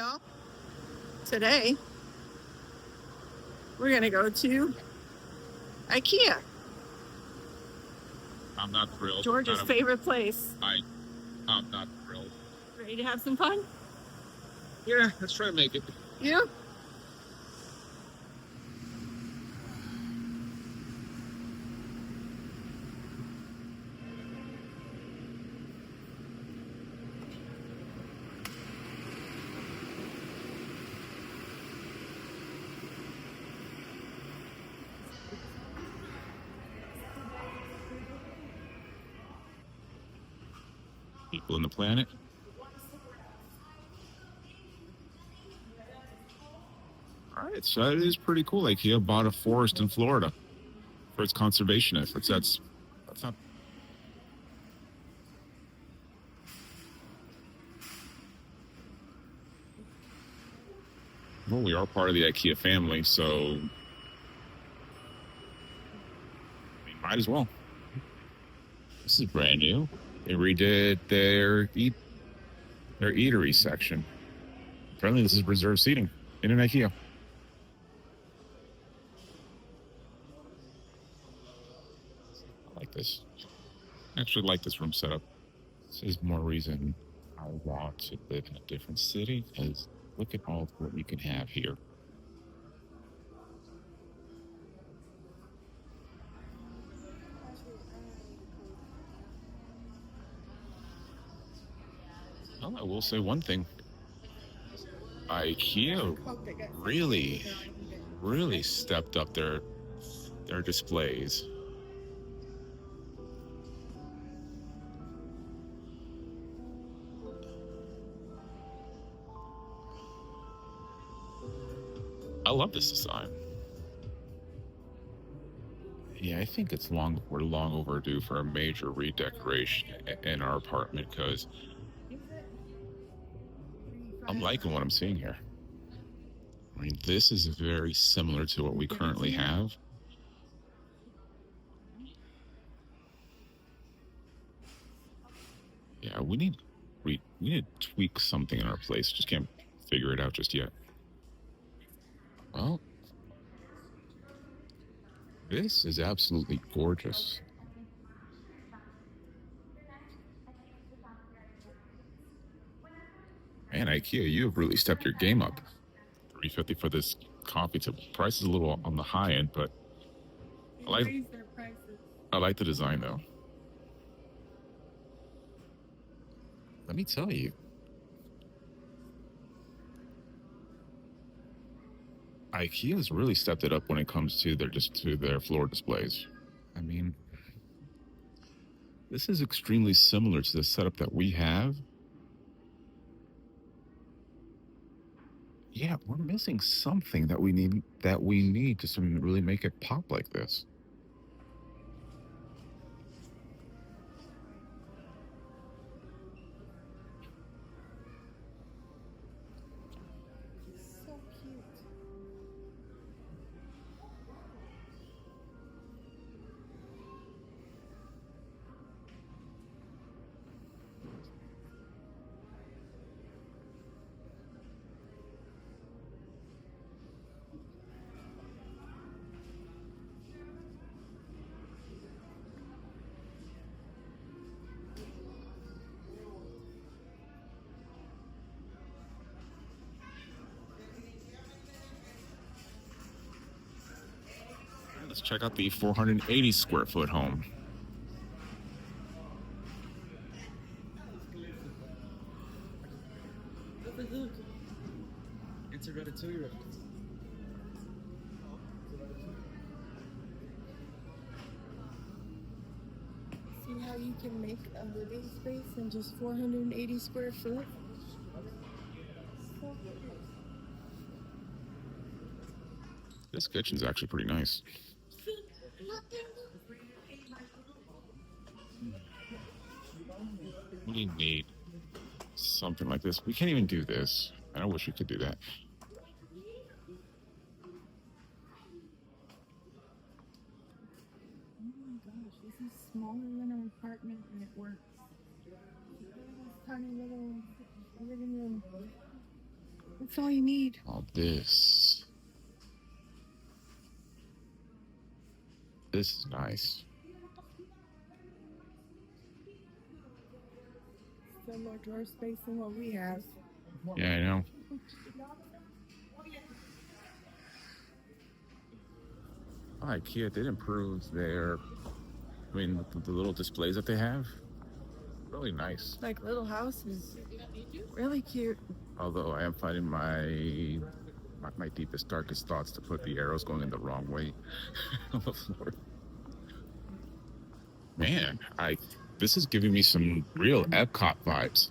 Y'all, today we're gonna go to Ikea, I'm not thrilled. George's favorite place. I'm not thrilled. Ready to have some fun? Yeah, let's try to make it. Yeah. People in the planet. All right, so that is pretty cool. IKEA bought a forest in Florida for its conservation efforts. That's not. Well, we are part of the IKEA family, so we might as well. This is brand new. They redid their eatery section. Apparently, this is reserved seating in an IKEA. I like this. I actually like this room setup. This is more reason I want to live in a different city, because look at all of what you can have here. Well, I will say one thing. IKEA really stepped up their displays. I love this design. Yeah, I think we're long overdue for a major redecoration in our apartment, because I'm liking what I'm seeing here. I mean, this is very similar to what we currently have. Yeah, we need to tweak something in our place. Just can't figure it out just yet. Well, this is absolutely gorgeous. Man, IKEA, you have really stepped your game up. $3.50 for this coffee table. Price is a little on the high end, but I like the design though. Let me tell you, IKEA has really stepped it up when it comes to their floor displays. I mean, this is extremely similar to the setup that we have. Yeah, we're missing something that we need to really make it pop like this. So cute. Let's check out the 480 square foot home. It's a Ratatouille reference. See how you can make a living space in just 480 square foot? So cute. This kitchen's actually pretty nice. We need something like this. We can't even do this. I wish we could do that. Oh my gosh, this is smaller than our apartment and it works. Look at this tiny little living room. That's all you need. All this. This is nice. Still more drawer space than what we have. Yeah, I know. Oh, Ikea did improve their, the little displays that they have. Really nice. Like little houses. Really cute. Although I am finding my deepest, darkest thoughts to put the arrows going in the wrong way on the floor. Man, this is giving me some real Epcot vibes.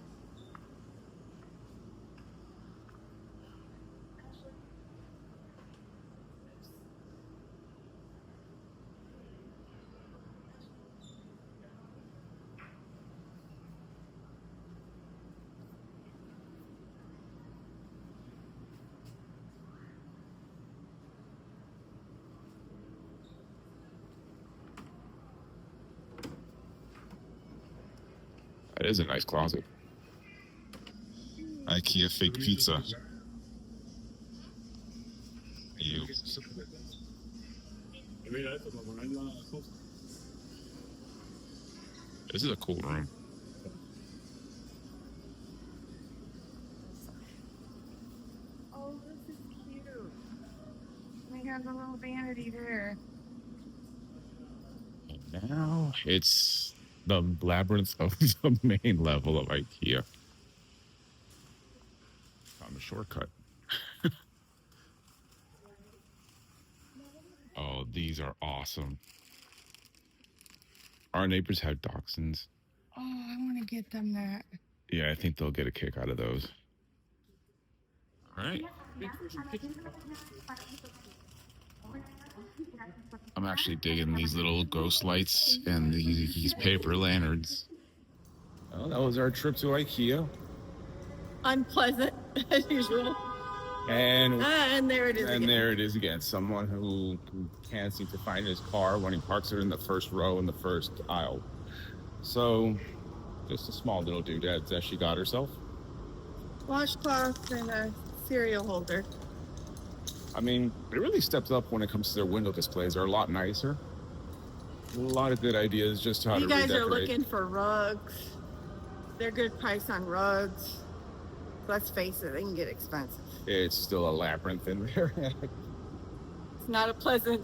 That is a nice closet. Ikea fake pizza. Ew. This is a cool room. Oh, this is cute. We have a little vanity there. And now it's the labyrinth of the main level of Ikea. Found a shortcut. Oh, these are awesome. Our neighbors have dachshunds. Oh, I want to get them that. Yeah, I think they'll get a kick out of those. All right. I'm actually digging these little ghost lights and these paper lanterns. Well, that was our trip to Ikea. Unpleasant, as usual. And there it is and again. there it is again. Someone who can't seem to find his car when he parks it in the first row in the first aisle. So, just a small little doodad that she got herself. Washcloth and a cereal holder. I mean, they really stepped up when it comes to their window displays. They're a lot nicer. A lot of good ideas just how You to guys are redecorate. looking for rugs. They're good price on rugs. Let's face it, they can get expensive. It's still a labyrinth in there. It's not a pleasant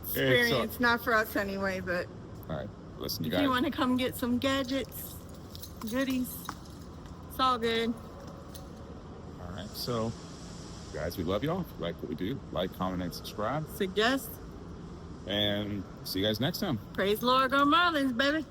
experience, not for us anyway, but All right, listen, you if guys. you want to come get some gadgets, goodies, it's all good. All right, so, guys, we love y'all. If you like what we do, like, comment, and subscribe. Suggest. And see you guys next time. Praise Lord, go Marlins, baby.